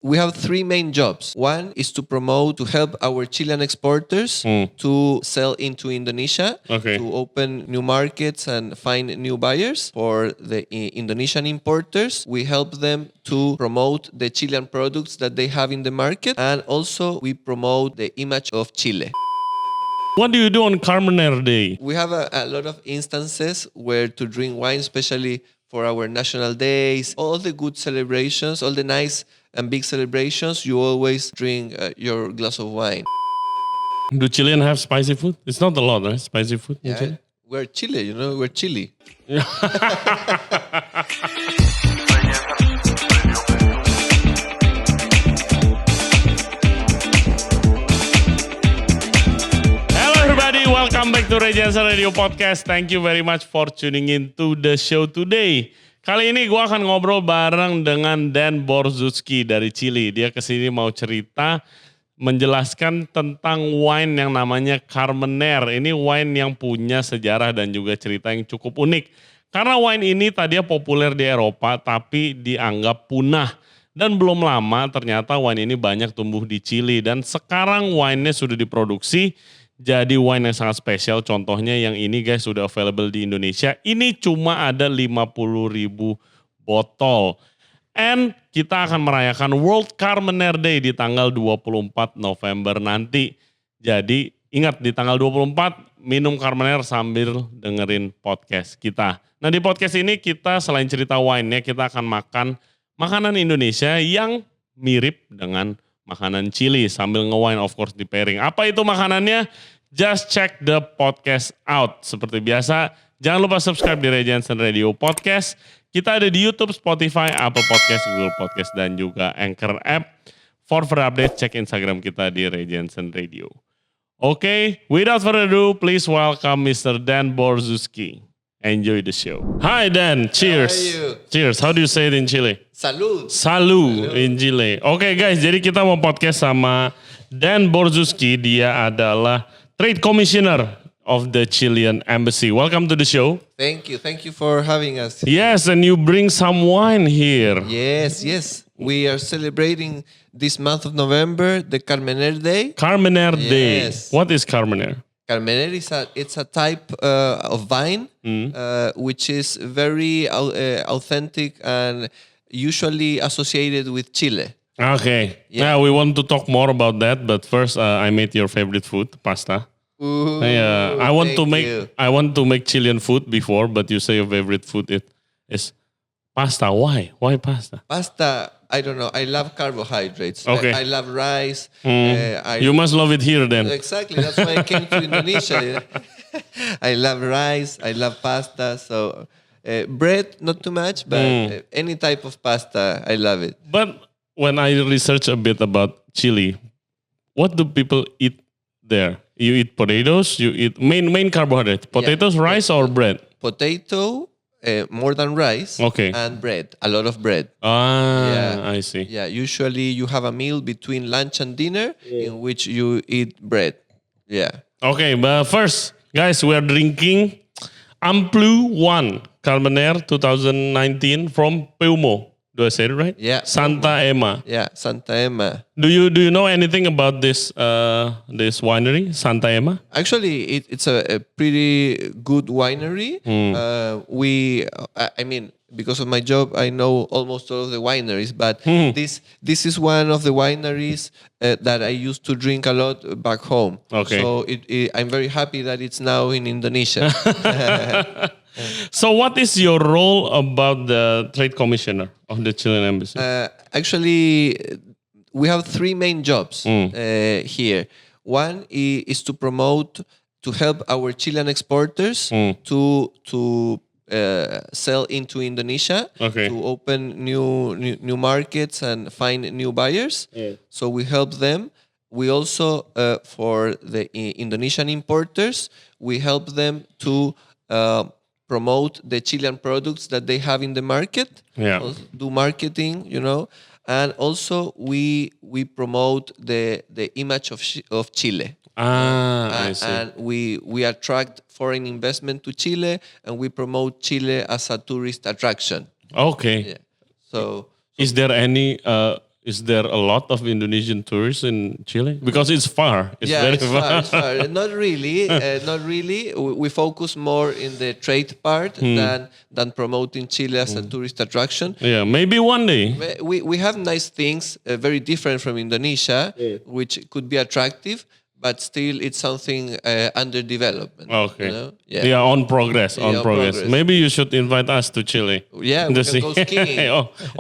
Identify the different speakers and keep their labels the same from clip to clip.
Speaker 1: We have three main jobs. One is to help our Chilean exporters to sell into Indonesia, to open new markets and find new buyers. For the Indonesian importers, we help them to promote the Chilean products that they have in the market, and also we promote the image of Chile.
Speaker 2: What do you do on Carmener Day?
Speaker 1: We have a lot of instances where to drink wine, especially for our national days, all the good celebrations, all the nice and big celebrations, you always drink your glass of wine.
Speaker 2: Do Chilean have spicy food? It's not a lot, right? Spicy food in
Speaker 1: Yeah,
Speaker 2: Chile?
Speaker 1: we're Chile, we're Chile.
Speaker 2: Welcome back to Janson Radio Podcast. Thank you very much for tuning in to the show today. Kali ini gue akan ngobrol bareng dengan Dan Borzutzky dari Chile. Dia kesini mau cerita, menjelaskan tentang wine yang namanya Carmener. Ini wine yang punya sejarah dan juga cerita yang cukup unik. Karena wine ini tadinya populer di Eropa tapi dianggap punah. Dan belum lama ternyata wine ini banyak tumbuh di Chile. Dan sekarang wine-nya sudah diproduksi jadi wine yang sangat spesial. Contohnya yang ini guys sudah available di Indonesia. Ini cuma ada 50.000 botol. And kita akan merayakan World Carmener Day di tanggal 24 November nanti. Jadi ingat di tanggal 24 minum Carmener sambil dengerin podcast kita. Nah di podcast ini kita selain cerita wine-nya kita akan makan makanan Indonesia yang mirip dengan makanan Chile sambil nge-wine of course di pairing. Apa itu makanannya? Just check the podcast out. Seperti biasa, jangan lupa subscribe di Janson Radio Podcast. Kita ada di YouTube, Spotify, Apple Podcast, Google Podcast, dan juga Anggur app. For further update, cek Instagram kita di Janson Radio. Okay, without further ado, please welcome Mr. Dan Borzutzky. Enjoy the show. Hi Dan, cheers.
Speaker 1: How are you?
Speaker 2: Cheers, how do you say it in Chile?
Speaker 1: Salud.
Speaker 2: Salud in Chile. Oke guys, jadi kita mau podcast sama Dan Borzutzky. Dia adalah Trade Commissioner of the Chilean Embassy. Welcome to the show.
Speaker 1: Thank you for having us.
Speaker 2: Yes, and you bring some wine here.
Speaker 1: Yes. We are celebrating this month of November, the Carmener Day.
Speaker 2: Carmener Day.
Speaker 1: Yes.
Speaker 2: What is Carmener?
Speaker 1: Carmener it's a type of vine which is very authentic and usually associated with Chile.
Speaker 2: Okay. Yeah, we want to talk more about that, but first I made your favorite food, pasta.
Speaker 1: Ooh,
Speaker 2: I want to make Chilean food before, but you say your favorite food is pasta. Why? Why pasta?
Speaker 1: Pasta, I don't know. I love carbohydrates.
Speaker 2: Okay.
Speaker 1: I love rice.
Speaker 2: You must love it here then.
Speaker 1: Exactly. That's why I came to Indonesia. I love rice. I love pasta. So bread, not too much, but any type of pasta, I love it.
Speaker 2: But when I research a bit about Chile, what do people eat there? You eat potatoes. You eat main carbohydrate. Potatoes, rice, or bread?
Speaker 1: Potato. More than rice, and bread, a lot of bread.
Speaker 2: I see.
Speaker 1: Yeah, usually you have a meal between lunch and dinner in which you eat bread. Yeah.
Speaker 2: Okay, but first, guys, we are drinking Amplu 1 Carmener 2019 from Peumo. Do I say it right?
Speaker 1: Yeah.
Speaker 2: Santa Emma.
Speaker 1: Yeah, Santa Emma.
Speaker 2: Do you know anything about this winery, Santa Emma?
Speaker 1: Actually, it's a pretty good winery. I mean, because of my job, I know almost all of the wineries, but this is one of the wineries that I used to drink a lot back home.
Speaker 2: Okay.
Speaker 1: So I'm very happy that it's now in Indonesia.
Speaker 2: So what is your role about the Trade Commissioner of the Chilean Embassy?
Speaker 1: Actually, we have three main jobs here. One is to help our Chilean exporters to sell into Indonesia, to open new markets and find new buyers. So we help them. We also, for the Indonesian importers, we help them to promote the Chilean products that they have in the market. Yeah. Do marketing, and also we promote the image of Chile.
Speaker 2: I see.
Speaker 1: And we attract foreign investment to Chile, and we promote Chile as a tourist attraction.
Speaker 2: Okay.
Speaker 1: Yeah. So
Speaker 2: is there any is there a lot of Indonesian tourists in Chile? Because it's far. It's very far.
Speaker 1: It's far. Not really. Not really. We focus more in the trade part than promoting Chile as a tourist attraction.
Speaker 2: Yeah, maybe one day.
Speaker 1: We have nice things, very different from Indonesia, which could be attractive, but still it's something under development.
Speaker 2: Okay.
Speaker 1: You know?
Speaker 2: Yeah, on progress. On progress. Maybe you should invite us to Chile.
Speaker 1: Yeah, we can go skiing.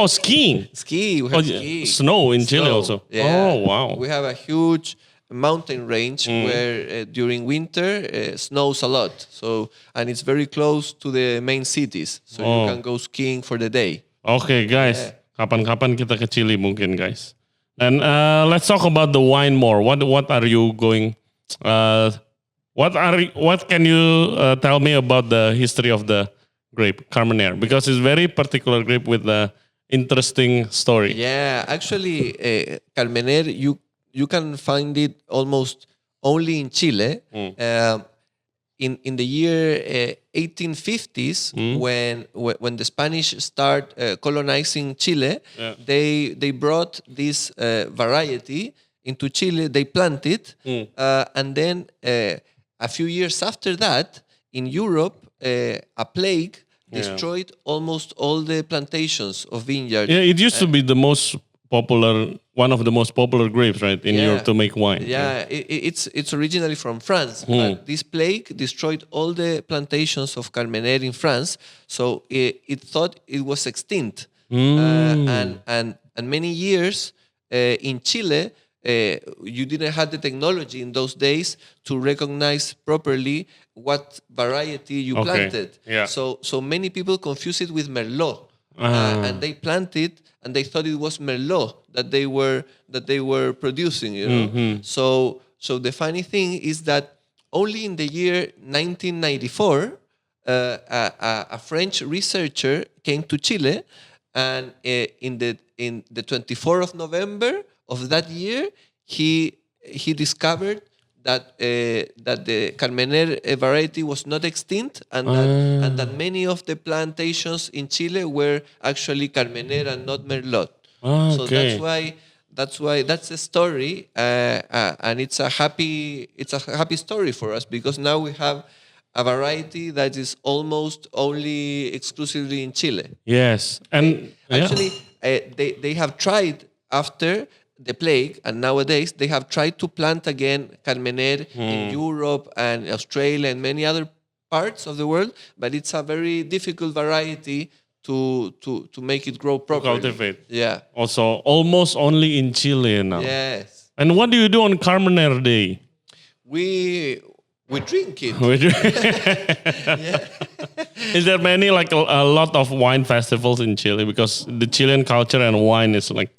Speaker 2: Skiing.
Speaker 1: Ski. We have ski.
Speaker 2: Snow in Chile also.
Speaker 1: Yeah.
Speaker 2: Oh, wow.
Speaker 1: We have a huge mountain range where during winter snows a lot. And it's very close to the main cities. So you can go skiing for the day.
Speaker 2: Okay, guys. Kapan-kapan kita ke Chile mungkin, guys. And let's talk about the wine more. What are you going? What can you tell me about the history of the grape Carmenere? Because it's very particular grape with the interesting story.
Speaker 1: Yeah, actually, Carmenere you can find it almost only in Chile. In the year 1850s, when the Spanish start colonizing Chile, they brought this variety into Chile. They planted, and then a few years after that, in Europe, a plague destroyed almost all the plantations of vineyards.
Speaker 2: Yeah, it used to be the most popular, one of the most popular grapes, right, in Europe to make wine.
Speaker 1: Yeah, it's originally from France, but this plague destroyed all the plantations of Carmenere in France, so it thought it was extinct. And many years in Chile, you didn't have the technology in those days to recognize properly what variety you planted.
Speaker 2: Yeah.
Speaker 1: So many people confuse it with Merlot, and they planted. And they thought it was Merlot that they were producing, you know. So the funny thing is that only in the year 1994, a French researcher came to Chile, and in the 24th of November of that year, he discovered that the Carmenere variety was not extinct, and that many of the plantations in Chile were actually Carmenere and not Merlot. So that's the story, and it's a happy story for us, because now we have a variety that is almost only exclusively in Chile.
Speaker 2: Yes, and
Speaker 1: actually they have tried after the plague, and nowadays they have tried to plant again Carmenere in Europe and Australia and many other parts of the world, but it's a very difficult variety to make it grow properly.
Speaker 2: Cultivate.
Speaker 1: Yeah.
Speaker 2: Also, almost only in Chile now.
Speaker 1: Yes.
Speaker 2: And what do you do on Carmenere Day?
Speaker 1: We drink it.
Speaker 2: Is there many, like a lot of wine festivals in Chile? Because the Chilean culture and wine is like,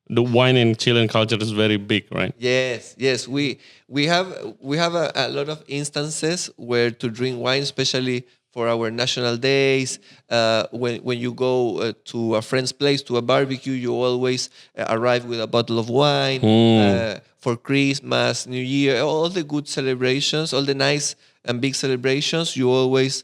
Speaker 2: the wine in Chilean culture is very big, right?
Speaker 1: Yes. We have a lot of instances where to drink wine, especially for our national days. When you go to a friend's place to a barbecue, you always arrive with a bottle of wine. For Christmas, New Year, all the good celebrations, all the nice and big celebrations, you always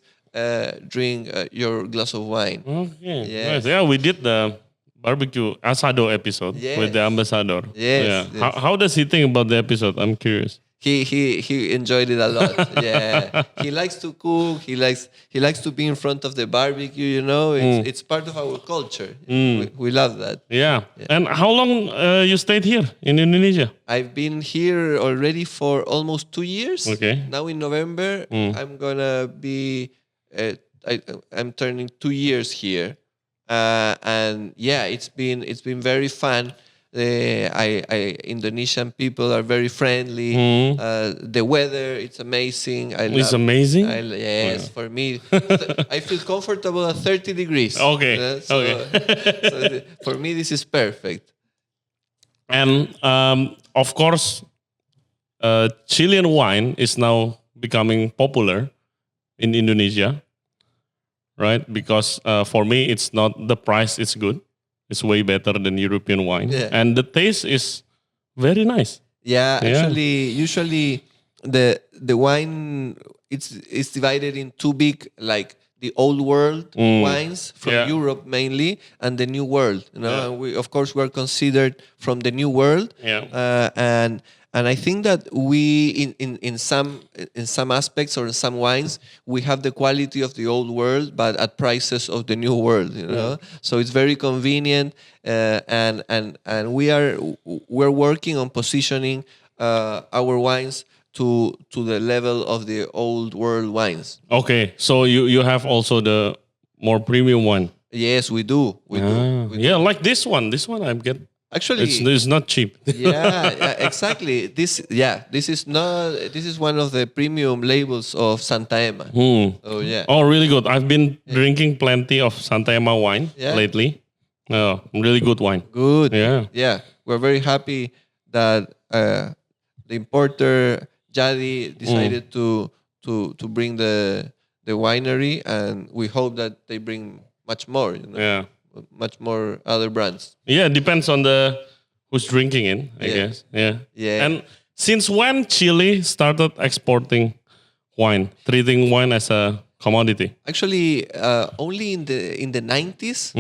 Speaker 1: drink your glass of wine.
Speaker 2: Okay. Yes. Yeah, we did the barbecue asado episode with the ambassador.
Speaker 1: Yes.
Speaker 2: How does he think about the episode? I'm curious.
Speaker 1: He enjoyed it a lot. Yeah. He likes to cook. He likes to be in front of the barbecue, you know. It's part of our culture. We love that.
Speaker 2: Yeah. And how long you stayed here in Indonesia?
Speaker 1: I've been here already for almost 2 years.
Speaker 2: Okay.
Speaker 1: Now in November, I'm gonna be I'm turning 2 years here. And yeah, it's been very fun. Indonesian people are very friendly. The weather, it's amazing.
Speaker 2: It's amazing?
Speaker 1: Yes, for me, I feel comfortable at 30 degrees.
Speaker 2: Okay.
Speaker 1: So for me, this is perfect.
Speaker 2: And of course, Chilean wine is now becoming popular in Indonesia, right? Because for me, it's not the price is good. It's way better than European wine. Yeah. And the taste is very nice.
Speaker 1: Yeah, actually, usually the wine it's divided in two big like the old world wines from
Speaker 2: Yeah.
Speaker 1: Europe mainly, and the new world. And we, of course, we are considered from the new world. And I think that we in some aspects or in some wines we have the quality of the old world, but at prices of the new world. So it's very convenient, and we're working on positioning our wines to the level of the old world wines.
Speaker 2: Okay, so you have also the more premium one.
Speaker 1: Yes, we do. We do.
Speaker 2: Yeah, like this one. This one I get.
Speaker 1: Actually,
Speaker 2: it's not cheap.
Speaker 1: yeah, exactly. This is one of the premium labels of Santa Emma. Oh yeah.
Speaker 2: Oh, really good. I've been drinking plenty of Santa Emma wine lately. Oh, really good wine.
Speaker 1: Good.
Speaker 2: Yeah.
Speaker 1: Yeah. We're very happy that the importer Jadi decided to bring the winery, and we hope that they bring much more.
Speaker 2: Yeah.
Speaker 1: Much more other brands.
Speaker 2: Yeah, depends on the who's drinking it, I guess. Yeah.
Speaker 1: Yeah.
Speaker 2: And since when Chile started exporting wine, treating wine as a commodity?
Speaker 1: Actually, only in the 90s,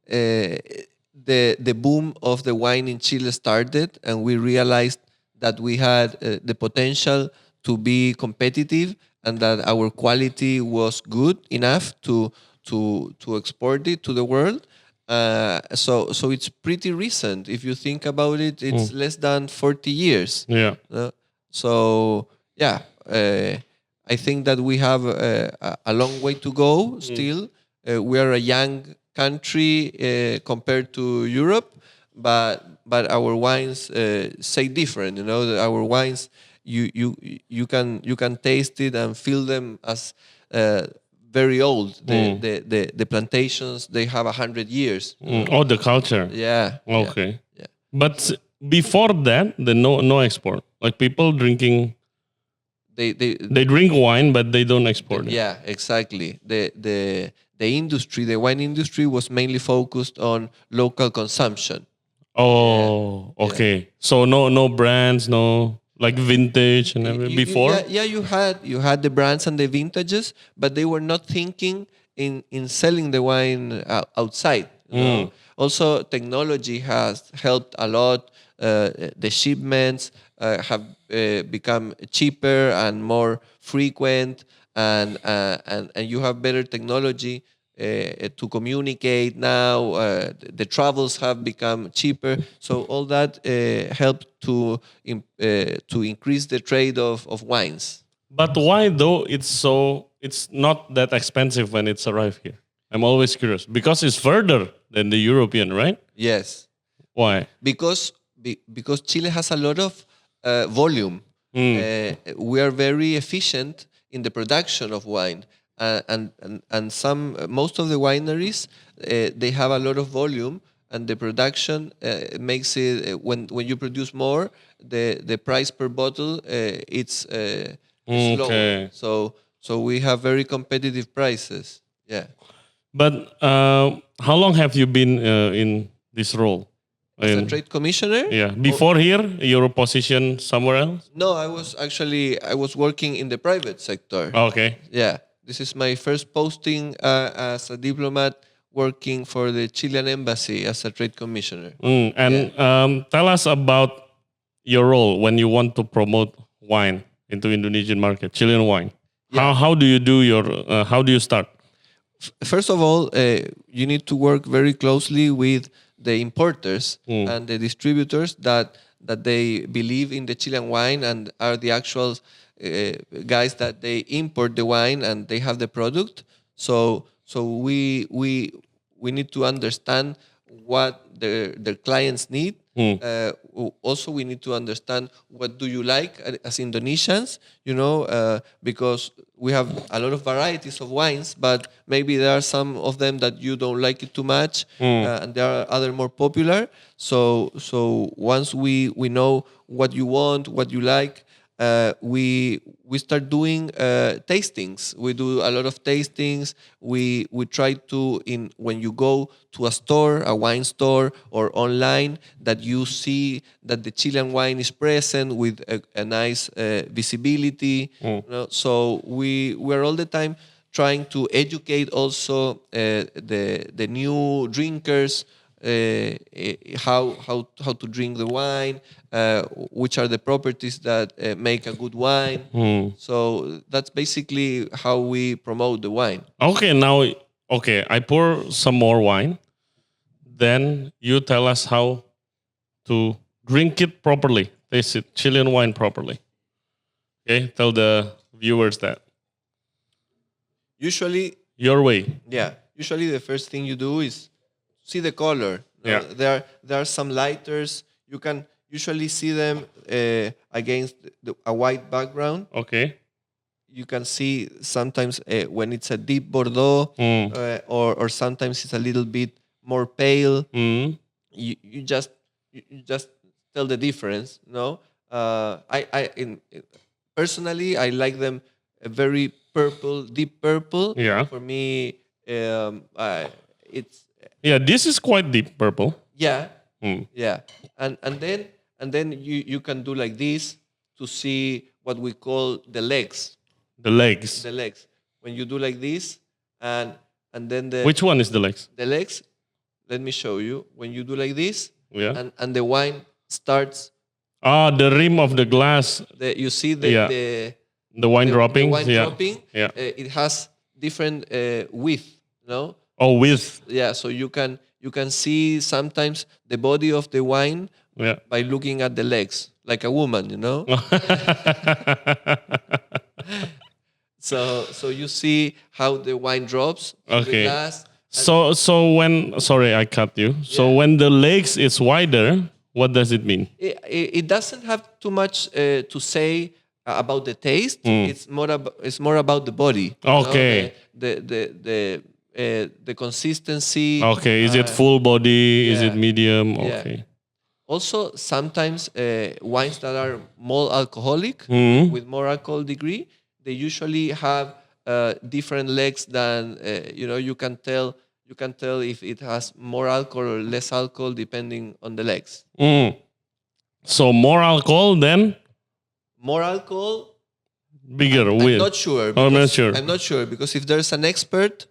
Speaker 1: the boom of the wine in Chile started, and we realized that we had the potential to be competitive, and that our quality was good enough to export it to the world. So it's pretty recent. If you think about it, it's less than 40 years.
Speaker 2: Yeah.
Speaker 1: So yeah, I think that we have a long way to go still. We are a young country compared to Europe, but our wines say different. That our wines, you can taste it and feel them as very old. The plantations, they have 100 years.
Speaker 2: Oh, the culture.
Speaker 1: Yeah.
Speaker 2: Okay.
Speaker 1: Yeah.
Speaker 2: But before that, the no export. Like people drinking,
Speaker 1: They
Speaker 2: drink wine, but they don't export it.
Speaker 1: Yeah, exactly. The industry, the wine industry, was mainly focused on local consumption.
Speaker 2: Oh, okay. So no brands, no like vintage and everything before.
Speaker 1: You had the brands and the vintages, but they were not thinking in selling the wine outside. Also, technology has helped a lot. The shipments have become cheaper and more frequent, and you have better technology to communicate now. The travels have become cheaper, so all that helped to increase the trade of wines.
Speaker 2: But why though it's not that expensive when it's arrived here? I'm always curious because it's further than the European, right?
Speaker 1: Yes.
Speaker 2: Why?
Speaker 1: Because Chile has a lot of volume. We are very efficient in the production of wine, and most of the wineries they have a lot of volume, and the production makes it when you produce more, the price per bottle it's lower. So we have very competitive prices. Yeah.
Speaker 2: But how long have you been in this role?
Speaker 1: As a trade commissioner?
Speaker 2: Yeah. Before here, your position somewhere else?
Speaker 1: No, I was working in the private sector.
Speaker 2: Okay.
Speaker 1: Yeah. This is my first posting as a diplomat working for the Chilean embassy as a trade commissioner.
Speaker 2: Tell us about your role when you want to promote wine into Indonesian market, Chilean wine.
Speaker 1: Yeah.
Speaker 2: How do you do how do you start?
Speaker 1: First of all, you need to work very closely with the importers and the distributors that they believe in the Chilean wine and are the actual guys that they import the wine and they have the product. So we need to understand what their clients need. Also, we need to understand what do you like as Indonesians, because we have a lot of varieties of wines, but maybe there are some of them that you don't like it too much, and there are other more popular. So once we know what you want, what you like, we start doing tastings. We do a lot of tastings. We try to, when you go to a store, a wine store or online, that you see that the Chilean wine is present with a nice visibility. So we are all the time trying to educate also the new drinkers how to drink the wine, which are the properties that make a good wine. So that's basically how we promote the wine.
Speaker 2: Okay, I pour some more wine. Then you tell us how to drink it properly, taste it, Chilean wine properly. Okay, tell the viewers that.
Speaker 1: Usually,
Speaker 2: your way.
Speaker 1: Yeah. Usually, the first thing you do is see the color.
Speaker 2: Yeah.
Speaker 1: There are some lighters. You can usually see them against a white background.
Speaker 2: Okay.
Speaker 1: You can see sometimes when it's a deep Bordeaux, or sometimes it's a little bit more pale. You just tell the difference. No, personally, I like them very purple, deep purple.
Speaker 2: Yeah.
Speaker 1: For me, it's
Speaker 2: this is quite deep purple.
Speaker 1: yeah. Yeah, and then you can do like this to see what we call the legs.
Speaker 2: The legs.
Speaker 1: The legs. When you do like this, and then
Speaker 2: Which one is the legs?
Speaker 1: the legs. Let me show you. When you do like this,
Speaker 2: Yeah.
Speaker 1: and the wine starts.
Speaker 2: The rim of the glass.
Speaker 1: You see the
Speaker 2: wine dropping.
Speaker 1: The wine dropping.
Speaker 2: Yeah.
Speaker 1: It has different width. No.
Speaker 2: Oh, width.
Speaker 1: Yeah. So you can see sometimes the body of the wine by looking at the legs, like a woman. So you see how the wine drops through the glass.
Speaker 2: So when, sorry, I cut you. So when the legs is wider, what does it mean?
Speaker 1: It doesn't have too much to say about the taste. It's more about the body.
Speaker 2: Okay.
Speaker 1: The consistency.
Speaker 2: Okay. Is it full body? Is it medium? Okay.
Speaker 1: Also, sometimes wines that are more alcoholic, with more alcohol degree, they usually have different legs than you can tell if it has more alcohol or less alcohol depending on the legs.
Speaker 2: So more alcohol then?
Speaker 1: More alcohol.
Speaker 2: Bigger.
Speaker 1: I'm not sure.
Speaker 2: I'm not sure.
Speaker 1: I'm not sure because if there's an expert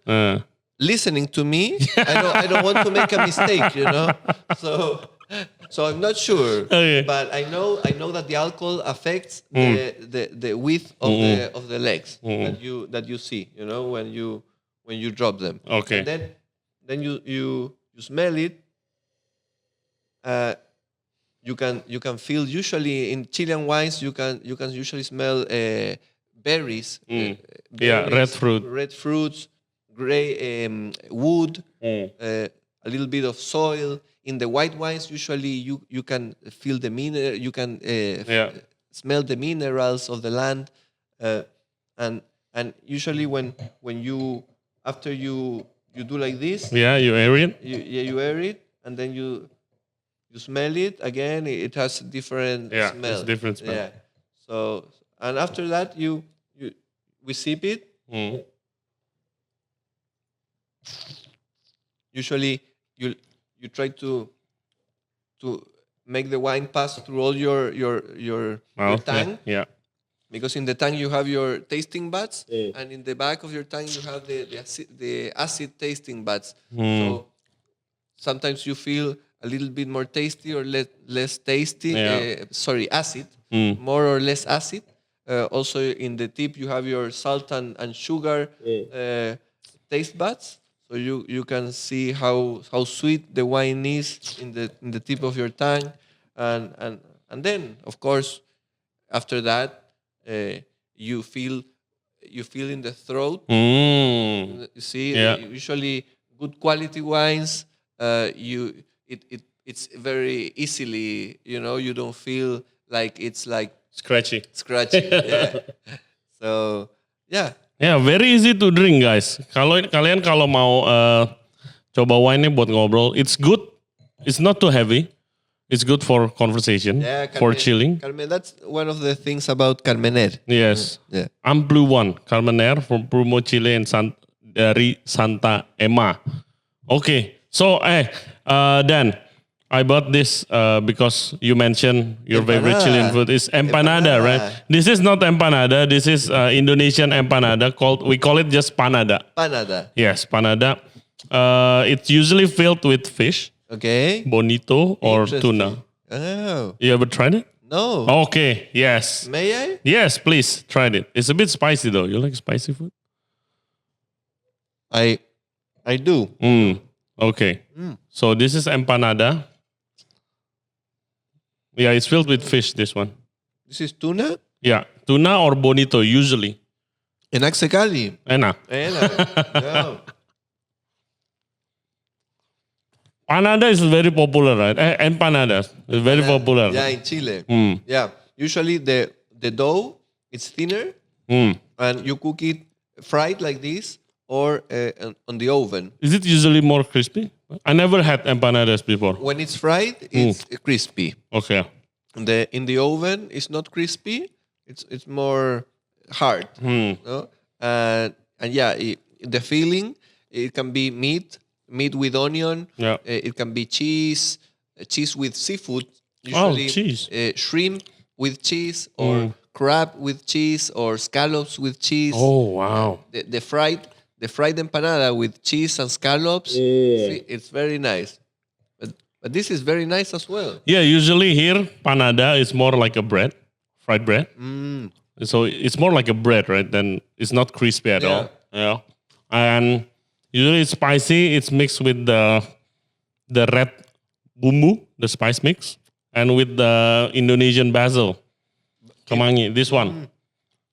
Speaker 1: listening to me, I don't want to make a mistake. So I'm not sure.
Speaker 2: Okay.
Speaker 1: But I know that the alcohol affects the width of the legs that you see. When you drop them.
Speaker 2: Okay.
Speaker 1: And then you smell it. You can feel, usually in Chilean wines you can usually smell berries.
Speaker 2: Red
Speaker 1: fruits, gray wood, a little bit of soil. In the white wines, usually you can feel the you can smell the minerals of the land, and usually when you after you do like this,
Speaker 2: you air it.
Speaker 1: You air it, and then you smell it again. It has different smell.
Speaker 2: It's different smell.
Speaker 1: Yeah. So, and after that we sip it. Usually you try to make the wine pass through all your tongue.
Speaker 2: Yeah.
Speaker 1: Because in the tongue you have your tasting buds, and in the back of your tongue you have the acid tasting buds. So sometimes you feel a little bit more tasty or less tasty. Acid, more or less acid. Also in the tip you have your salt and sugar taste buds. So you can see how sweet the wine is in the tip of your tongue, and then of course after that you feel in the throat. You see, usually good quality wines, it's very easily, you don't feel like it's like
Speaker 2: scratchy.
Speaker 1: Yeah. So
Speaker 2: Yeah, very easy to drink, guys. Kalian kalau mau coba wine-nya buat ngobrol, it's good. It's not too heavy. It's good for conversation, for chilling.
Speaker 1: Carmen, that's one of the things about Carmener.
Speaker 2: Yes.
Speaker 1: Yeah.
Speaker 2: I'm Blue One, Carmener from Prumo Chile and dari Santa Emma. Okay. So, Dan, I bought this because you mentioned your favorite
Speaker 1: Empanada.
Speaker 2: Chilean food is empanada,
Speaker 1: Empanada.
Speaker 2: right? This is not empanada. This is Indonesian empanada. We call it just panada.
Speaker 1: Panada.
Speaker 2: Yes, panada. It's usually filled with fish,
Speaker 1: Okay.
Speaker 2: bonito or
Speaker 1: Interesting.
Speaker 2: tuna.
Speaker 1: Oh.
Speaker 2: You ever tried it?
Speaker 1: No.
Speaker 2: Okay. Yes.
Speaker 1: May I?
Speaker 2: Yes, please try it. It's a bit spicy though. You like spicy food?
Speaker 1: I do.
Speaker 2: Okay. So this is empanada. Yeah, it's filled with fish, this one.
Speaker 1: This is tuna?
Speaker 2: Yeah, tuna or bonito usually.
Speaker 1: Enak sekali.
Speaker 2: Enak.
Speaker 1: Enak. No.
Speaker 2: Panada is very popular, right? Empanadas is very popular.
Speaker 1: Yeah, in Chile. Yeah. Usually the dough, it's thinner and you cook it fried like this or on the oven.
Speaker 2: Is it usually more crispy? I never had empanadas before.
Speaker 1: When it's fried, it's crispy.
Speaker 2: Okay.
Speaker 1: In the oven, it's not crispy. It's more hard. No? And yeah, the filling, it can be meat with onion.
Speaker 2: Yeah.
Speaker 1: It can be cheese with seafood.
Speaker 2: Usually, cheese.
Speaker 1: Shrimp with cheese or crab with cheese or scallops with cheese.
Speaker 2: Oh, wow.
Speaker 1: The fried empanada with cheese and scallops. It's very nice. But this is very nice as well.
Speaker 2: Yeah, usually here, panada is more like a bread, fried bread. So it's more like a bread, right? Then it's not crispy at all. Yeah. And usually it's spicy. It's mixed with the red bumbu, the spice mix, and with the Indonesian basil. Kemangi, this one.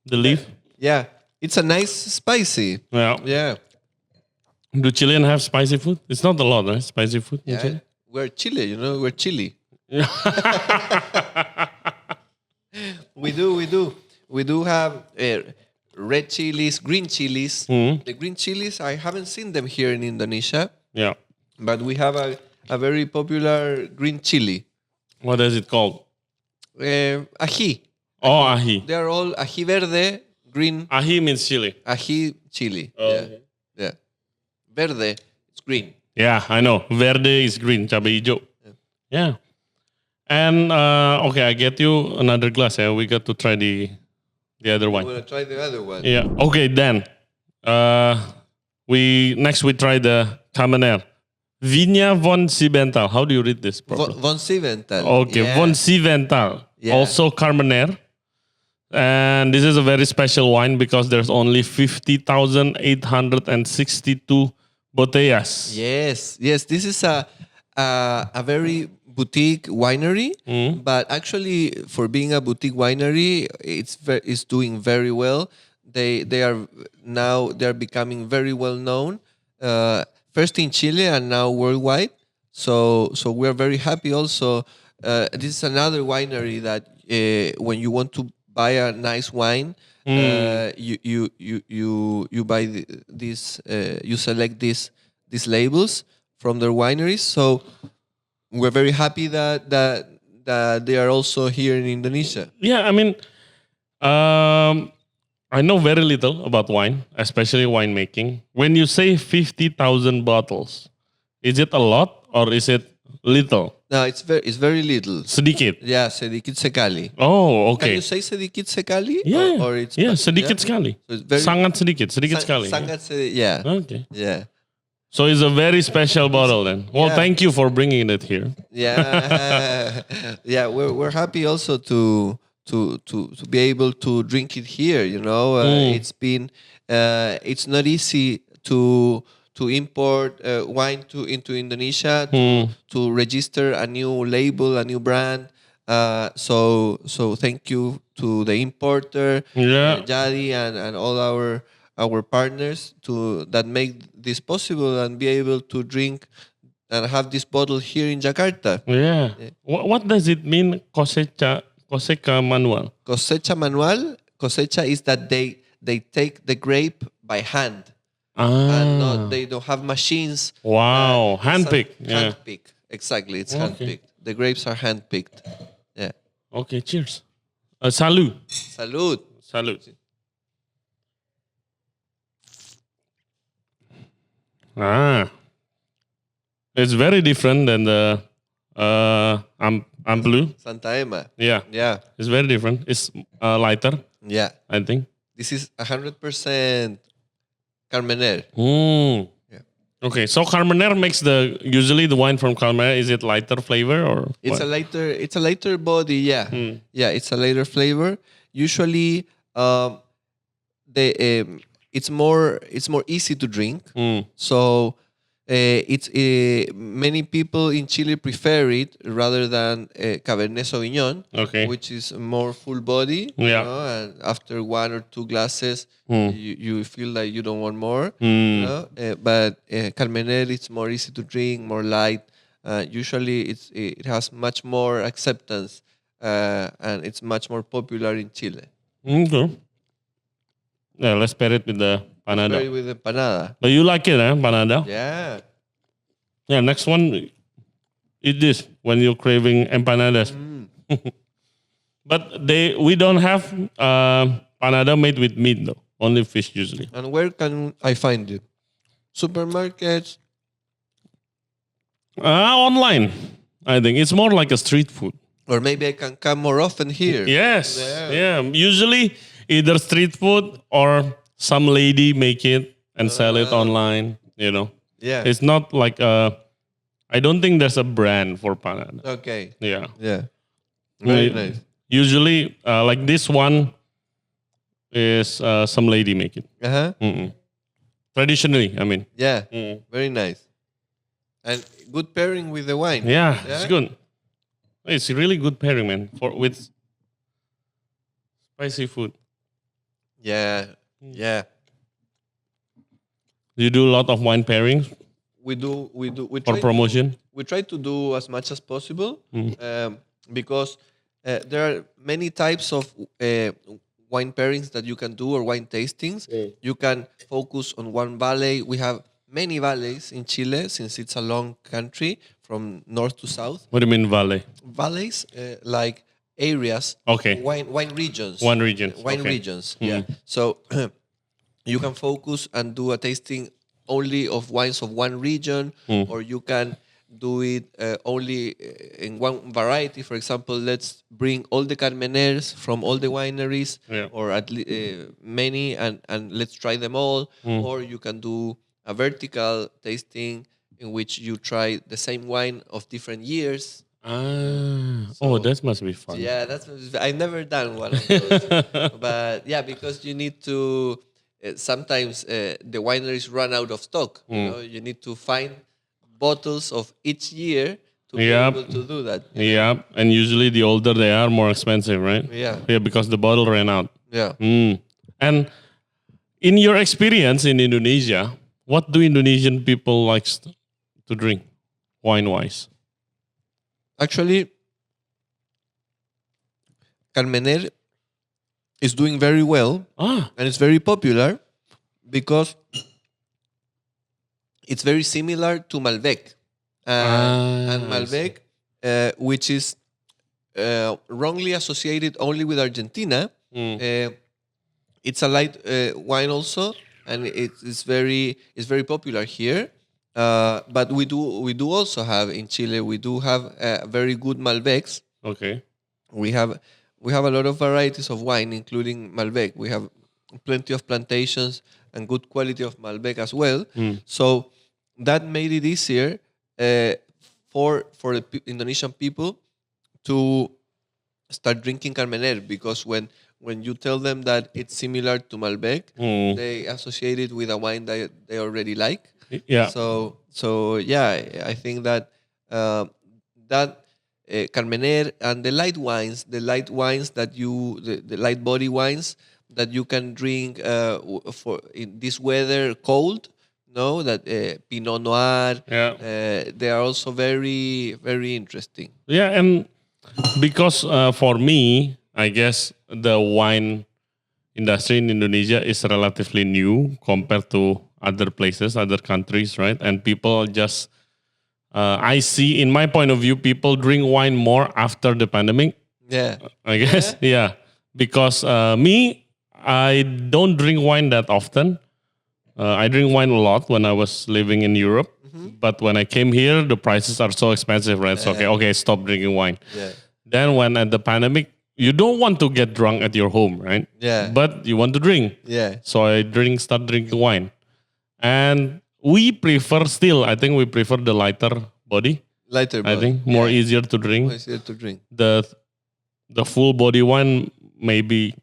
Speaker 2: The leaf.
Speaker 1: Yeah. It's a nice spicy.
Speaker 2: Yeah.
Speaker 1: Yeah.
Speaker 2: Do Chilean have spicy food? It's not a lot, right? Spicy food in
Speaker 1: Yeah.
Speaker 2: Chile?
Speaker 1: We're Chile, we're Chile. We do have red chilies, green chilies. The green chilies, I haven't seen them here in Indonesia.
Speaker 2: Yeah.
Speaker 1: But we have a very popular green chili.
Speaker 2: What is it called?
Speaker 1: Ají.
Speaker 2: Oh, ají.
Speaker 1: They are all ají verde, green.
Speaker 2: Ají means chili.
Speaker 1: Ají chili.
Speaker 2: Oh,
Speaker 1: Yeah.
Speaker 2: okay.
Speaker 1: Yeah. Verde, it's green.
Speaker 2: Yeah, I know. Verde is green, cabai hijau. Yeah. And okay, I get you another glass. Yeah, we got to try the other
Speaker 1: I
Speaker 2: one.
Speaker 1: want to try the other one.
Speaker 2: Yeah. Okay, then we try the Carmener. Viña von Siebenthal. How do you read this properly?
Speaker 1: Von Siebenthal.
Speaker 2: Okay,
Speaker 1: Yeah.
Speaker 2: von Siebenthal.
Speaker 1: Yeah.
Speaker 2: Also Carmener. And this is a very special wine because there's only 50,862 botellas.
Speaker 1: Yes. This is a very boutique winery, but actually, for being a boutique winery, it's doing very well. They're becoming very well known, first in Chile and now worldwide. So we're very happy. Also, this is another winery that when you want to buy a nice wine, you buy this. You select these labels from their wineries. So we're very happy that they are also here in Indonesia.
Speaker 2: Yeah, I mean, I know very little about wine, especially winemaking. When you say 50,000 bottles, is it a lot or is it little?
Speaker 1: No, it's very little.
Speaker 2: Sedikit.
Speaker 1: Yeah, sedikit sekali.
Speaker 2: Oh,
Speaker 1: Can
Speaker 2: okay.
Speaker 1: you say sedikit sekali?
Speaker 2: Yeah,
Speaker 1: Or it's
Speaker 2: sedikit sekali.
Speaker 1: So it's very
Speaker 2: Sangat sedikit sekali.
Speaker 1: sangat yeah.
Speaker 2: Okay.
Speaker 1: Yeah.
Speaker 2: So it's a very special bottle then. Well,
Speaker 1: Yeah.
Speaker 2: thank you for bringing it here.
Speaker 1: Yeah. Yeah, we're happy also to be able to drink it here, it's not easy to import wine into Indonesia, to register a new label, a new brand. So thank you to the importer, Jadi, and all our partners that make this possible and be able to drink and have this bottle here in Jakarta.
Speaker 2: Yeah. What does it mean, cosecha manual?
Speaker 1: Cosecha is that they take the grape by hand. And they don't have machines.
Speaker 2: Wow, handpicked. Yeah.
Speaker 1: Handpicked. Exactly, it's handpicked. The grapes are handpicked. Yeah.
Speaker 2: Okay, cheers. Salud.
Speaker 1: Salud.
Speaker 2: It's very different than the Amplu.
Speaker 1: Santa Ema.
Speaker 2: Yeah.
Speaker 1: Yeah.
Speaker 2: It's very different. It's lighter,
Speaker 1: Yeah.
Speaker 2: I think.
Speaker 1: This is 100% Carmener.
Speaker 2: Yeah. Okay, so Carmener makes usually the wine from Carmener. Is it lighter flavor or
Speaker 1: It's
Speaker 2: what?
Speaker 1: a lighter body. Yeah. Yeah. It's a lighter flavor. Usually, it's more easy to drink. So it's many people in Chile prefer it rather than Cabernet Sauvignon, which is more full body.
Speaker 2: Yeah.
Speaker 1: You know, and after one or two glasses, you feel like you don't want more. You know? But Carmener, it's more easy to drink, more light. Usually, it has much more acceptance, and it's much more popular in Chile.
Speaker 2: Okay. Yeah, let's pair it with the panada.
Speaker 1: Very with the panada.
Speaker 2: But you like it, panada?
Speaker 1: Yeah.
Speaker 2: Yeah, next one, eat this when you're craving empanadas. But we don't have panada made with meat though, only fish usually.
Speaker 1: And where can I find it? Supermarkets?
Speaker 2: Online, I think. It's more like a street food.
Speaker 1: Or maybe I can come more often here.
Speaker 2: Yes, yeah. Usually either street food or some lady make it and sell it online, you know.
Speaker 1: Yeah.
Speaker 2: It's not like I don't think there's a brand for panada.
Speaker 1: Okay.
Speaker 2: Yeah.
Speaker 1: Yeah. Very nice.
Speaker 2: Usually, like this one is some lady make it. Traditionally, I mean.
Speaker 1: Yeah. Very nice. And good pairing with the wine.
Speaker 2: Yeah, it's good. It's really good pairing, man, with spicy food.
Speaker 1: Yeah. Yeah.
Speaker 2: You do a lot of wine pairings
Speaker 1: We do.
Speaker 2: for promotion?
Speaker 1: We try to do as much as possible because there are many types of wine pairings that you can do or wine tastings. You can focus on one valley. We have many valleys in Chile since it's a long country from north to south.
Speaker 2: What do you mean valley?
Speaker 1: Valleys, like areas, wine regions.
Speaker 2: Wine regions.
Speaker 1: Regions, yeah. So you can focus and do a tasting only of wines of one region, or you can do it only in one variety. For example, let's bring all the Carmeners from all the wineries, or at many, and let's try them all. Or you can do a vertical tasting in which you try the same wine of different years.
Speaker 2: That must be fun.
Speaker 1: Yeah, I've never done one of those. But yeah, because you need to, sometimes the wineries run out of stock. You know, you need to find bottles of each year to be able to do that.
Speaker 2: Yeah, and usually the older they are, more expensive, right?
Speaker 1: Yeah.
Speaker 2: Yeah, because the bottle ran out.
Speaker 1: Yeah.
Speaker 2: And in your experience in Indonesia, what do Indonesian people like to drink, wine-wise?
Speaker 1: Actually, Carmener is doing very well, and it's very popular because it's very similar to Malbec. And Malbec, which is wrongly associated only with Argentina, it's a light wine also, and it's very popular here. But we do also have in Chile. We do have very good Malbecs.
Speaker 2: Okay.
Speaker 1: We have a lot of varieties of wine, including Malbec. We have plenty of plantations and good quality of Malbec as well. So that made it easier for the Indonesian people to start drinking Carmener, because when you tell them that it's similar to Malbec, they associate it with a wine that they already like.
Speaker 2: Yeah.
Speaker 1: So yeah, I think that Carmener and the light wines that the light body wines that you can drink for in this weather, cold. No, that Pinot Noir.
Speaker 2: Yeah.
Speaker 1: They are also very, very interesting.
Speaker 2: Yeah, and because for me, I guess the wine industry in Indonesia is relatively new compared to other places, other countries, right? And people just, I see, in my point of view, people drink wine more after the pandemic.
Speaker 1: Yeah.
Speaker 2: I guess, yeah. Because me, I don't drink wine that often. I drink wine a lot when I was living in Europe. But when I came here, the prices are so expensive, right? So okay, stop drinking wine.
Speaker 1: Yeah.
Speaker 2: Then when at the pandemic, you don't want to get drunk at your home, right?
Speaker 1: Yeah.
Speaker 2: But you want to drink.
Speaker 1: Yeah.
Speaker 2: So I start drinking wine. And we prefer the lighter body.
Speaker 1: Lighter body.
Speaker 2: I think more easier to drink.
Speaker 1: More easier to drink.
Speaker 2: The full body wine maybe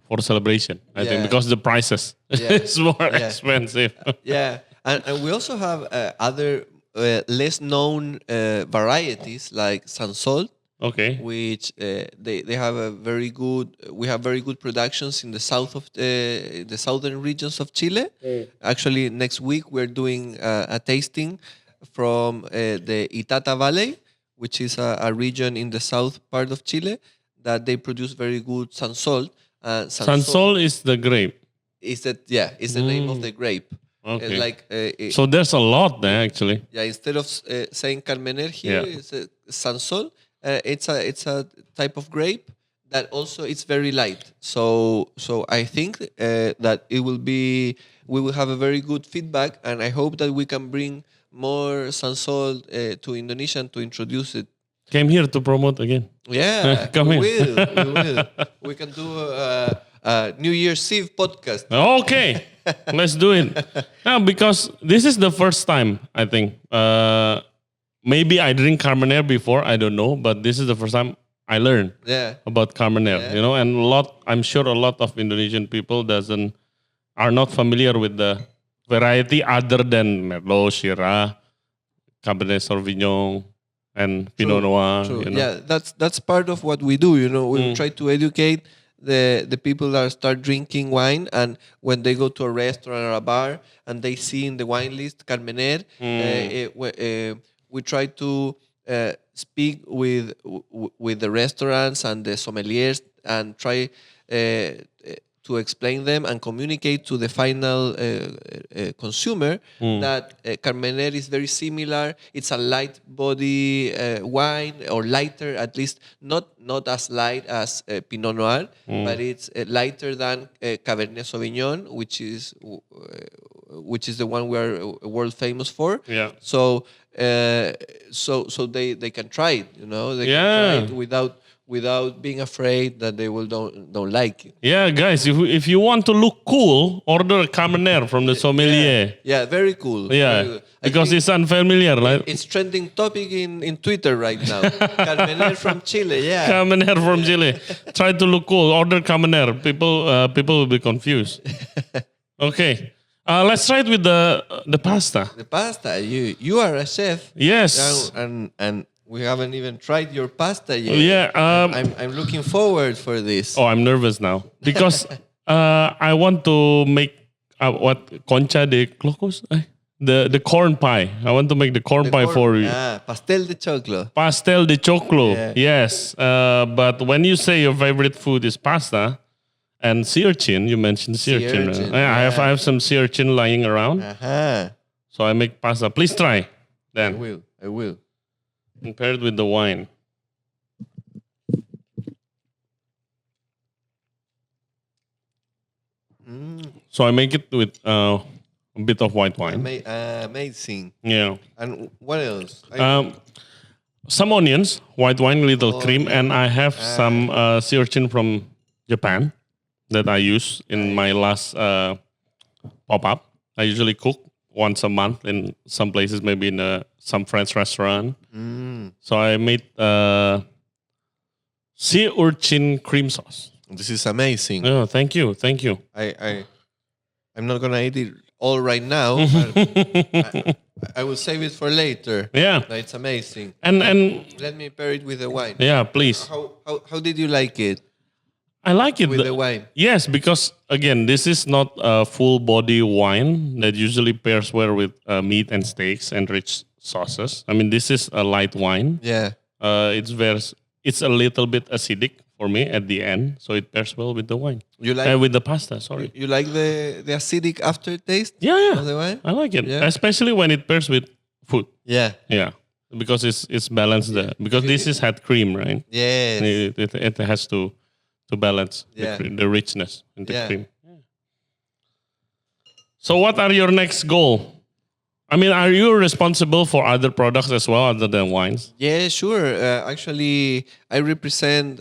Speaker 2: for celebration. I think because the prices is more expensive.
Speaker 1: Yeah. And we also have other less known varieties like Sansol.
Speaker 2: Okay.
Speaker 1: Which they have we have very good productions in the south of the southern regions of Chile. Actually, next week we're doing a tasting from the Itata Valley, which is a region in the south part of Chile that they produce very good Sansol.
Speaker 2: Sansol is the grape.
Speaker 1: Is the name of the grape.
Speaker 2: Okay. So there's a lot there actually.
Speaker 1: Yeah, instead of saying Carmener here, it's Sansol. It's a type of grape that also it's very light. So I think that we will have a very good feedback, and I hope that we can bring more Sansol to Indonesia and to introduce it.
Speaker 2: Came here to promote again.
Speaker 1: Yeah,
Speaker 2: we
Speaker 1: will. We can do a New Year's Eve podcast.
Speaker 2: Okay, let's do it. Now, because this is the first time, I think. Maybe I drink Carmener before, I don't know, but this is the first time I learned about Carmener, and I'm sure a lot of Indonesian people are not familiar with the variety other than Merlot, Shiraz, Cabernet Sauvignon, and Pinot Noir.
Speaker 1: True. Yeah, that's part of what we do. We try to educate the people that start drinking wine, and when they go to a restaurant or a bar and they see in the wine list Carmener, we try to speak with the restaurants and the sommeliers and try to explain them and communicate to the final consumer that Carmener is very similar. It's a light body wine, or lighter, at least not as light as Pinot Noir, but it's lighter than Cabernet Sauvignon, which is the one we are world famous for.
Speaker 2: Yeah.
Speaker 1: So they can try it, They can try it without being afraid that they don't like it.
Speaker 2: Yeah, guys, if you want to look cool, order a Carmener from the sommelier.
Speaker 1: Yeah, very cool.
Speaker 2: Yeah,
Speaker 1: very cool.
Speaker 2: because it's unfamiliar, right?
Speaker 1: It's trending topic in Twitter right now. Carmener from Chile, yeah.
Speaker 2: Carmener from Chile. Try to look cool. Order Carmener. People will be confused. Okay. Let's try it with the pasta.
Speaker 1: The pasta. You are a chef.
Speaker 2: Yes.
Speaker 1: And we haven't even tried your pasta yet.
Speaker 2: Yeah.
Speaker 1: I'm looking forward for this.
Speaker 2: Oh, I'm nervous now because I want to make concha de clocos. The corn pie. I want to make the corn pie for you.
Speaker 1: Pastel de choclo.
Speaker 2: Pastel de choclo.
Speaker 1: Yeah.
Speaker 2: Yes. But when you say your favorite food is pasta and sea urchin, you mentioned sea urchin. I have some sea urchin lying around. So I make pasta. Please try. Then
Speaker 1: I will.
Speaker 2: Paired with the wine. So I make it with a bit of white wine.
Speaker 1: Amazing.
Speaker 2: Yeah.
Speaker 1: And what else?
Speaker 2: Some onions, white wine, little cream, and I have some sea urchin from Japan that I use in my last pop-up. I usually cook once a month in some places, maybe in some French restaurant. So I made sea urchin cream sauce.
Speaker 1: This is amazing.
Speaker 2: Oh, thank you.
Speaker 1: I'm not gonna eat it all right now. But I will save it for later.
Speaker 2: Yeah,
Speaker 1: it's amazing.
Speaker 2: And
Speaker 1: let me pair it with the wine.
Speaker 2: Yeah, please.
Speaker 1: How did you like it?
Speaker 2: I like it
Speaker 1: with the wine.
Speaker 2: Yes, because again, this is not a full body wine that usually pairs well with meat and steaks and rich sauces. I mean, this is a light wine.
Speaker 1: Yeah.
Speaker 2: It's a little bit acidic for me at the end, so it pairs well with the wine.
Speaker 1: You like
Speaker 2: with the pasta? Sorry.
Speaker 1: You like the acidic aftertaste?
Speaker 2: Yeah.
Speaker 1: Of the wine?
Speaker 2: I like it, especially when it pairs with food.
Speaker 1: Yeah.
Speaker 2: Yeah. Because it's balanced there. Because this is had cream, right?
Speaker 1: Yes.
Speaker 2: It has to balance the richness in the cream. Yeah. So what are your next goal? I mean, are you responsible for other products as well other than wines?
Speaker 1: Yeah, sure. Actually, I represent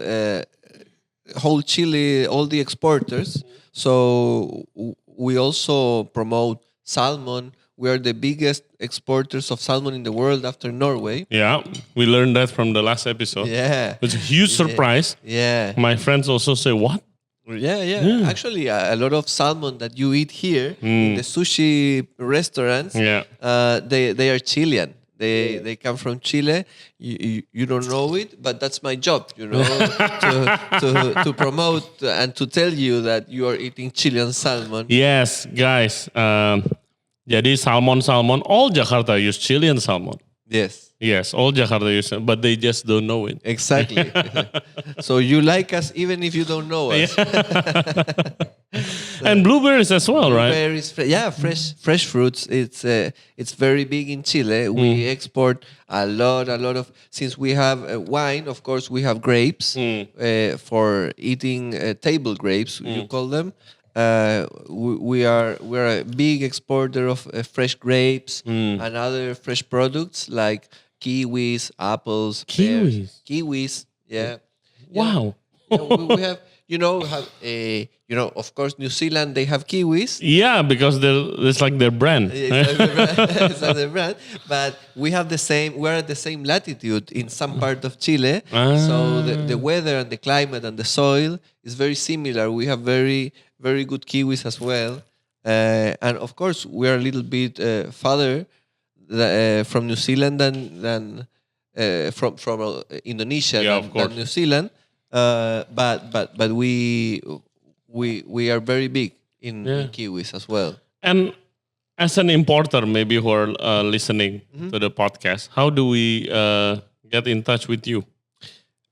Speaker 1: whole Chile, all the exporters. So we also promote salmon. We are the biggest exporters of salmon in the world after Norway.
Speaker 2: Yeah, we learned that from the last episode.
Speaker 1: Yeah.
Speaker 2: It's a huge surprise.
Speaker 1: Yeah.
Speaker 2: My friends also say, what?
Speaker 1: Yeah. Actually, a lot of salmon that you eat here in the sushi restaurants, they are Chilean. They come from Chile. You don't know it, but that's my job, to promote and to tell you that you are eating Chilean salmon.
Speaker 2: Yes, guys. Jadi salmon, all Jakarta use Chilean salmon. Yes, all Jakarta use it, but they just don't know it.
Speaker 1: Exactly. So you like us even if you don't know us.
Speaker 2: And blueberries as well, right?
Speaker 1: Blueberries, fresh fruits. It's very big in Chile. We export a lot of. Since we have wine, of course, we have grapes for eating table grapes. You call them. We're a big exporter of fresh grapes and other fresh products like kiwis, apples, pears. Kiwis. Yeah.
Speaker 2: Wow.
Speaker 1: We have. Of course, New Zealand, they have kiwis.
Speaker 2: Yeah, because it's like their brand.
Speaker 1: It's like their brand. But we're at the same latitude in some part of Chile. So the weather and the climate and the soil is very similar. We have very, very good kiwis as well. And of course, we're a little bit farther from New Zealand than from Indonesia than New Zealand. But we are very big in kiwis as well.
Speaker 2: And as an importer, maybe who are listening to the podcast, how do we get in touch with you?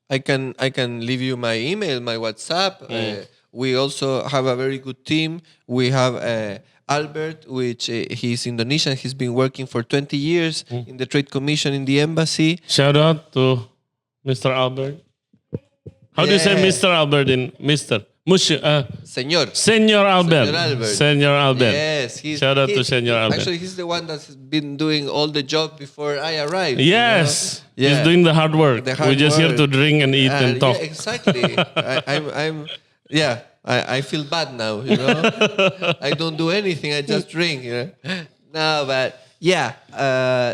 Speaker 1: I can leave you my email, my WhatsApp. We also have a very good team. We have Albert, which he's Indonesian. He's been working for 20 years in the Trade Commission in the embassy.
Speaker 2: Shout out to Mr. Albert. How do you say Mr. Albert in Mr.? Senor Albert. Senor Albert.
Speaker 1: Yes.
Speaker 2: Shout out to Senor Albert.
Speaker 1: Actually, he's the one that's been doing all the job before I arrived.
Speaker 2: Yes. He's doing the hard work. We're just here to drink and eat and talk.
Speaker 1: Yeah, exactly. I feel bad now, I don't do anything. I just drink, No, but... Yeah,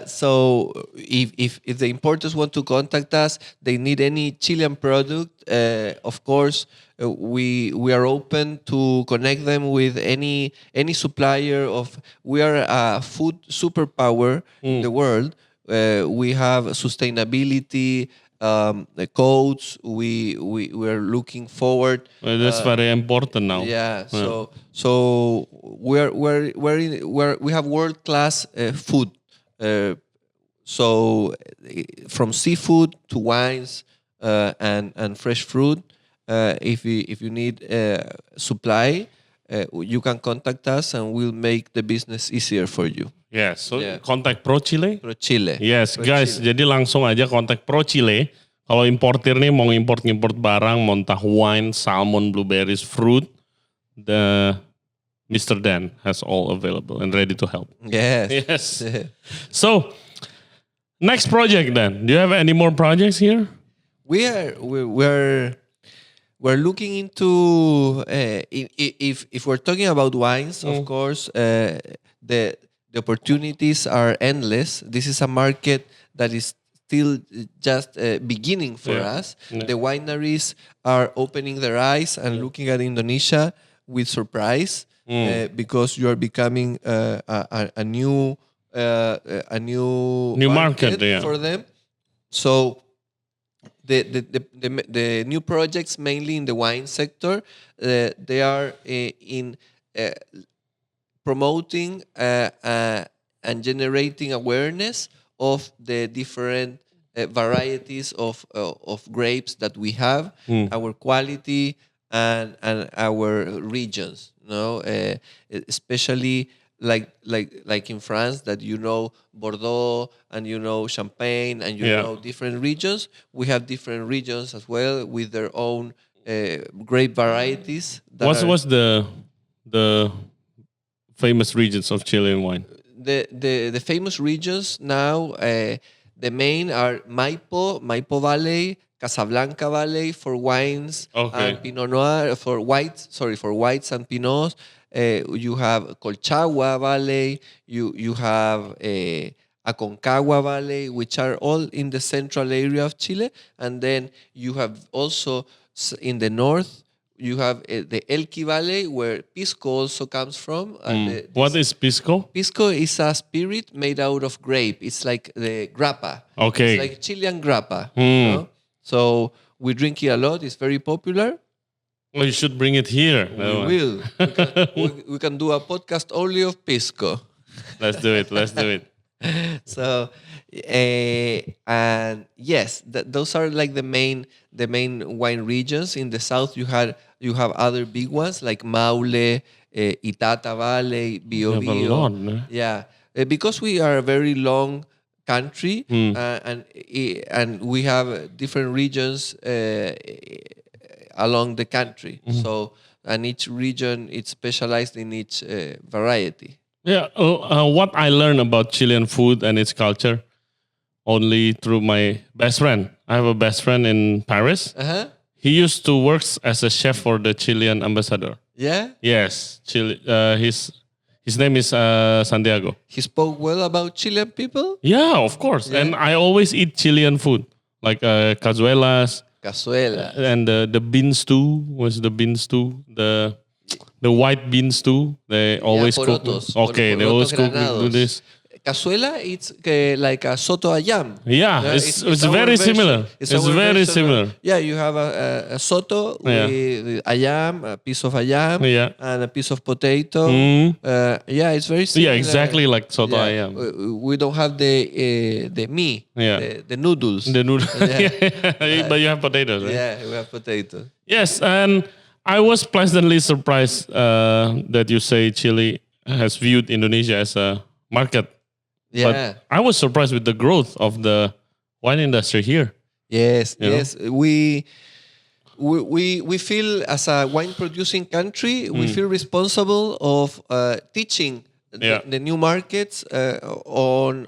Speaker 1: so if the importers want to contact us, they need any Chilean product, of course, we are open to connect them with any supplier of. We are a food superpower in the world. We have sustainability codes. We are looking forward.
Speaker 2: That's very important now.
Speaker 1: Yeah. So we have world class food. So from seafood to wines and fresh fruit. If you need supply, you can contact us and we'll make the business easier for you.
Speaker 2: Yes, so contact Prochilecl.
Speaker 1: Prochilecl.
Speaker 2: Yes, guys, jadi langsung aja kontak Prochilecl. Kalau importir nih mau import barang, mau entah wine, salmon, blueberries, fruit, the Mr. Dan has all available and ready to help.
Speaker 1: Yes.
Speaker 2: So, next project then. Do you have any more projects here?
Speaker 1: We're looking into if we're talking about wines, of course, the opportunities are endless. This is a market that is still just beginning for us. The wineries are opening their eyes and looking at Indonesia with surprise because you are becoming a new market for them. So the new projects, mainly in the wine sector, they are in promoting and generating awareness of the different varieties of grapes that we have, our quality and our regions. Especially like in France, that Bordeaux and Champagne and different regions. We have different regions as well with their own grape varieties.
Speaker 2: What's the famous regions of Chilean wine?
Speaker 1: the famous regions now, the main are Maipo Valley, Casablanca Valley for wines,
Speaker 2: Okay.
Speaker 1: and Pinot Noir for whites. Sorry, for whites and Pinots. You have Colchagua Valley. You have Aconcagua Valley, which are all in the central area of Chile, and then you have also in the north. You have the Elqui Valley, where Pisco also comes from. And
Speaker 2: What is Pisco?
Speaker 1: Pisco is a spirit made out of grape. It's like the grappa.
Speaker 2: Okay.
Speaker 1: It's like Chilean grappa. You know? So we drink it a lot. It's very popular.
Speaker 2: Well, you should bring it here.
Speaker 1: We will. We can do a podcast only of Pisco.
Speaker 2: Let's do it. Let's do it.
Speaker 1: So, and yes, those are like the main wine regions. In the south, you have other big ones like Maule, Itata Valley,
Speaker 2: You have a
Speaker 1: Biobío.
Speaker 2: lot, no?
Speaker 1: Yeah, because we are a very long country, and we have different regions along the country. So, and each region it's specialized in each variety.
Speaker 2: Yeah, what I learned about Chilean food and its culture only through my best friend. I have a best friend in Paris. He used to work as a chef for the Chilean ambassador.
Speaker 1: Yeah,
Speaker 2: Yes, Chile. His name is Santiago.
Speaker 1: he spoke well about Chilean people.
Speaker 2: Yeah, of course.
Speaker 1: Yeah.
Speaker 2: And I always eat Chilean food like cazuelas
Speaker 1: Cazuela.
Speaker 2: and the bean stew. What's the bean stew? The white bean stew. They always cook.
Speaker 1: porotos.
Speaker 2: Okay, they
Speaker 1: Porotos
Speaker 2: always cook do
Speaker 1: granados.
Speaker 2: this.
Speaker 1: Cazuela, it's like a soto ayam.
Speaker 2: Yeah, it's
Speaker 1: our
Speaker 2: very
Speaker 1: version.
Speaker 2: similar. It's
Speaker 1: our
Speaker 2: very
Speaker 1: version.
Speaker 2: similar.
Speaker 1: Yeah, you have a soto
Speaker 2: Yeah.
Speaker 1: with ayam, a piece of ayam,
Speaker 2: Yeah.
Speaker 1: and a piece of potato. Yeah, it's very
Speaker 2: Yeah,
Speaker 1: similar.
Speaker 2: exactly like soto
Speaker 1: Yeah.
Speaker 2: ayam.
Speaker 1: We don't have the mee,
Speaker 2: Yeah.
Speaker 1: the noodles.
Speaker 2: The noodle.
Speaker 1: Yeah.
Speaker 2: But you have potatoes, right?
Speaker 1: Yeah, we have potato.
Speaker 2: Yes, and I was pleasantly surprised that you say Chile has viewed Indonesia as a market.
Speaker 1: Yeah.
Speaker 2: But I was surprised with the growth of the wine industry here.
Speaker 1: Yes,
Speaker 2: You know?
Speaker 1: yes. We feel as a wine producing country, we feel responsible of teaching
Speaker 2: Yeah.
Speaker 1: the new markets on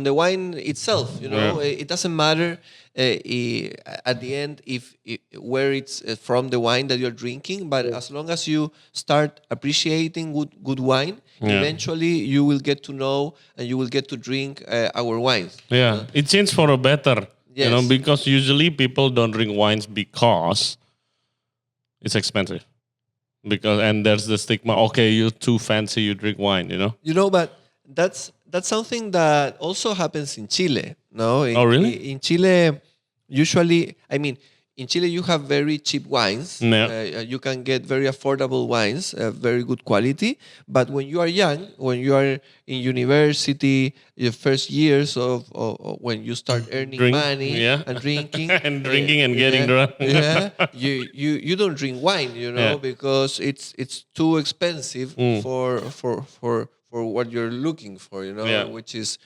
Speaker 1: the wine itself. You know, it doesn't matter at the end if where it's from the wine that you're drinking, but as long as you start appreciating good wine, eventually you will get to know and you will get to drink our wines.
Speaker 2: Yeah, it changed for a better. You know,
Speaker 1: Yes.
Speaker 2: because usually people don't drink wines because it's expensive. And there's the stigma. Okay, you're too fancy. You drink wine. You know.
Speaker 1: You know, but that's something that also happens in Chile. No,
Speaker 2: Oh, really?
Speaker 1: In Chile, usually, I mean, in Chile you have very cheap wines.
Speaker 2: Yeah.
Speaker 1: You can get very affordable wines, very good quality. But when you are young, when you are in university, your first years of when you start earning money
Speaker 2: yeah.
Speaker 1: and drinking
Speaker 2: And drinking and getting drunk.
Speaker 1: yeah, you don't drink wine, you know,
Speaker 2: Yeah.
Speaker 1: because it's too expensive for what you're looking for, you know,
Speaker 2: Yeah.
Speaker 1: which is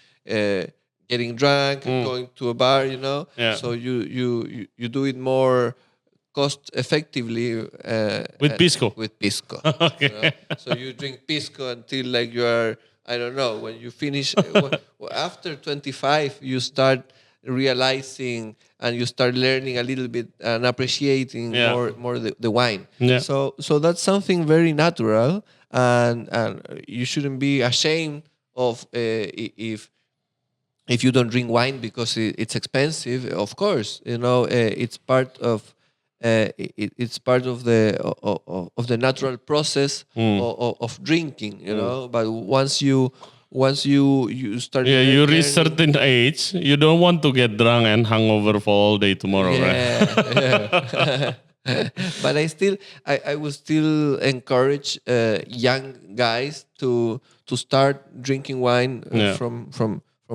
Speaker 1: getting drunk, going to a bar, you know.
Speaker 2: Yeah.
Speaker 1: So you do it more cost effectively
Speaker 2: With pisco.
Speaker 1: With pisco.
Speaker 2: Okay.
Speaker 1: You know? So you drink pisco until like you are, I don't know, when you finish after 25 you start realizing and you start learning a little bit and appreciating more the wine.
Speaker 2: Yeah.
Speaker 1: So that's something very natural, and you shouldn't be ashamed of if you don't drink wine because it's expensive. Of course, you know, it's part of it's part of the natural process of drinking, you know. But once you start,
Speaker 2: You reach certain age, you don't want to get drunk and hungover for all day tomorrow, right?
Speaker 1: yeah. But I would still encourage young guys to start drinking wine from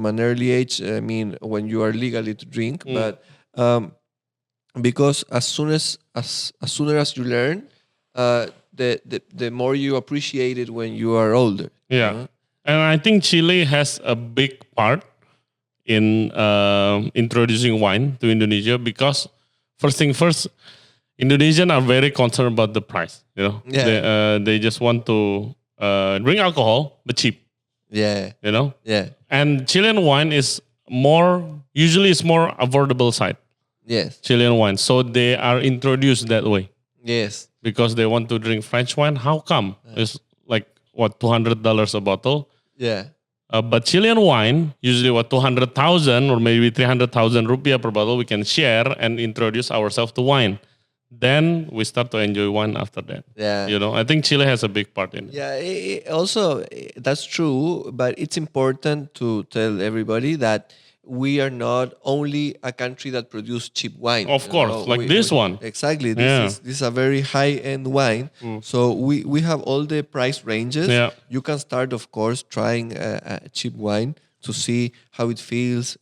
Speaker 1: an early age. I mean, when you are legally to drink, but because as soon as you learn, the more you appreciate it when you are older.
Speaker 2: Yeah.
Speaker 1: you know?
Speaker 2: And I think Chile has a big part in introducing wine to Indonesia because first thing first, Indonesians are very concerned about the price. You know,
Speaker 1: Yeah.
Speaker 2: they just want to drink alcohol but cheap.
Speaker 1: Yeah.
Speaker 2: you know.
Speaker 1: Yeah.
Speaker 2: And Chilean wine is usually it's more affordable side.
Speaker 1: Yes.
Speaker 2: Chilean wine, so they are introduced that way
Speaker 1: Yes.
Speaker 2: because they want to drink French wine. How come? It's like what $200 a bottle.
Speaker 1: Yeah.
Speaker 2: But Chilean wine, usually 200,000 or maybe 300,000 rupiah per bottle, we can share and introduce ourselves to wine. Then we start to enjoy wine after that.
Speaker 1: Yeah.
Speaker 2: You know, I think Chile has a big part in it.
Speaker 1: Yeah, also, that's true, but it's important to tell everybody that we are not only a country that produces cheap wine.
Speaker 2: Of course, this one.
Speaker 1: Exactly. This is a very high-end wine. So we have all the price ranges.
Speaker 2: Yeah.
Speaker 1: You can start, of course, trying a cheap wine to see how it feels,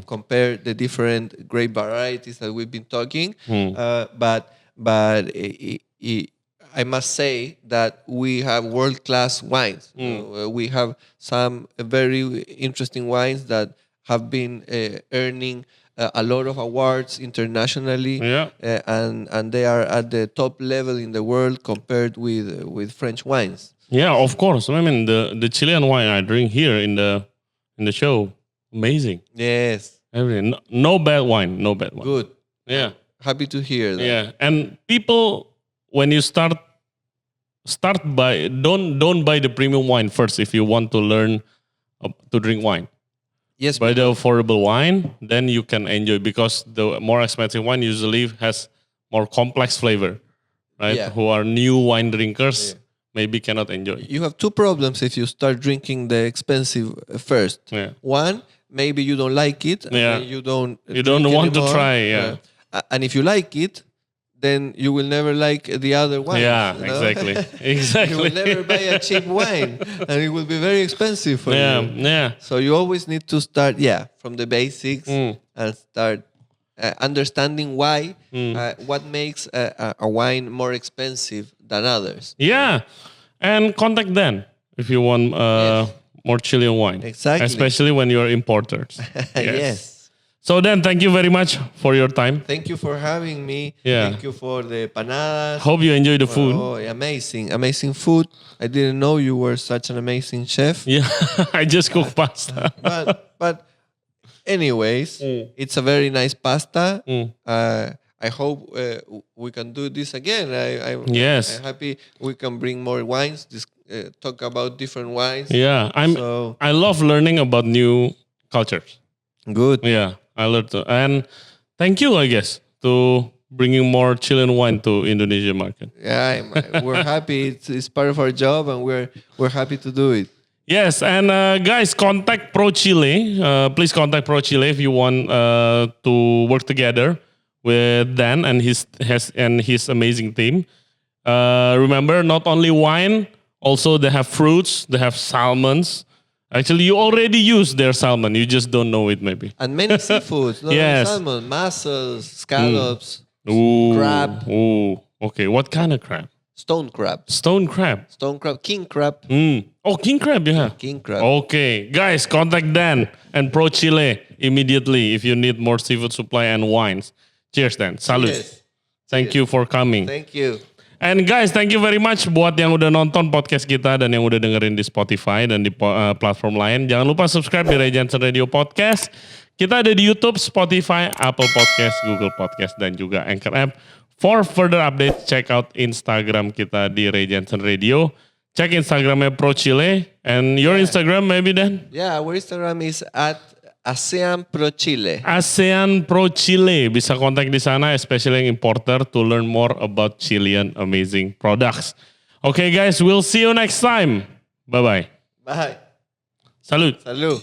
Speaker 1: compare the different grape varieties that we've been talking. But I must say that we have world-class wines. We have some very interesting wines that have been earning a lot of awards internationally, and they are at the top level in the world compared with French wines.
Speaker 2: Yeah, of course. I mean, the Chilean wine I drink here in the show, amazing.
Speaker 1: Yes.
Speaker 2: Everything. No bad wine. No bad wine.
Speaker 1: Good.
Speaker 2: Yeah.
Speaker 1: Happy to hear that.
Speaker 2: Yeah. And people, when you start by don't buy the premium wine first if you want to learn to drink wine.
Speaker 1: Yes.
Speaker 2: Buy the affordable wine, then you can enjoy, because the more expensive wine usually has more complex flavor, right?
Speaker 1: Yeah.
Speaker 2: Who are new wine drinkers maybe cannot enjoy.
Speaker 1: You have two problems if you start drinking the expensive first.
Speaker 2: Yeah.
Speaker 1: One, maybe you don't like it. And you don't
Speaker 2: want to
Speaker 1: anymore.
Speaker 2: try. Yeah.
Speaker 1: And if you like it, then you will never like the other wine.
Speaker 2: Yeah,
Speaker 1: you know?
Speaker 2: exactly. Exactly.
Speaker 1: You will never buy a cheap wine, and it will be very expensive for you.
Speaker 2: Yeah.
Speaker 1: So you always need to start, from the basics and start understanding why, what makes a wine more expensive than others.
Speaker 2: Yeah, and contact them if you want more Chilean wine.
Speaker 1: Exactly.
Speaker 2: Especially when you're importers.
Speaker 1: Yes.
Speaker 2: So then, thank you very much for your time.
Speaker 1: Thank you for having me.
Speaker 2: Yeah.
Speaker 1: Thank you for the panadas.
Speaker 2: Hope you enjoy the food.
Speaker 1: Oh, amazing. Amazing food. I didn't know you were such an amazing chef.
Speaker 2: Yeah, I just cook pasta.
Speaker 1: But anyways, it's a very nice pasta. I hope we can do this again. I'm happy we can bring more wines, talk about different wines.
Speaker 2: Yeah, I love learning about new cultures.
Speaker 1: Good.
Speaker 2: Yeah, I learned to, and thank you, I guess, to bringing more Chilean wine to Indonesia market.
Speaker 1: Yeah, we're happy. It's part of our job, and we're happy to do it.
Speaker 2: Yes, and guys, contact Prochilecl. Please contact Prochilecl if you want to work together with Dan and his amazing team. Remember, not only wine, also they have fruits, they have salmons. Actually, you already use their salmon. You just don't know it, maybe.
Speaker 1: And many seafoods. Not only salmon, mussels, scallops, crab.
Speaker 2: Ooh, okay. What kind of crab?
Speaker 1: Stone crab.
Speaker 2: Stone crab.
Speaker 1: Stone crab. King crab.
Speaker 2: Oh, king crab, yeah.
Speaker 1: King crab.
Speaker 2: Okay. Guys, contact Dan and Prochilecl immediately if you need more seafood supply and wines. Cheers, Dan. Salud.
Speaker 1: Yes.
Speaker 2: Thank you for coming.
Speaker 1: Thank you.
Speaker 2: And guys, thank you very much buat yang udah nonton podcast kita dan yang udah dengerin di Spotify dan di platform lain. Jangan lupa subscribe di Janson Radio Podcast. Kita ada di YouTube, Spotify, Apple Podcast, Google Podcast, dan juga Anchor App. For further updates, check out Instagram kita di Janson Radio. Check Instagramnya Prochilecl. And your Instagram maybe, Dan?
Speaker 1: Yeah, our Instagram is at Aseanprochile.
Speaker 2: Aseanprochile. Bisa kontak di sana, especially yang importer, to learn more about Chilean amazing products. Okay guys, we'll see you next time. Bye-bye.
Speaker 1: Bye.
Speaker 2: Salud.
Speaker 1: Salud.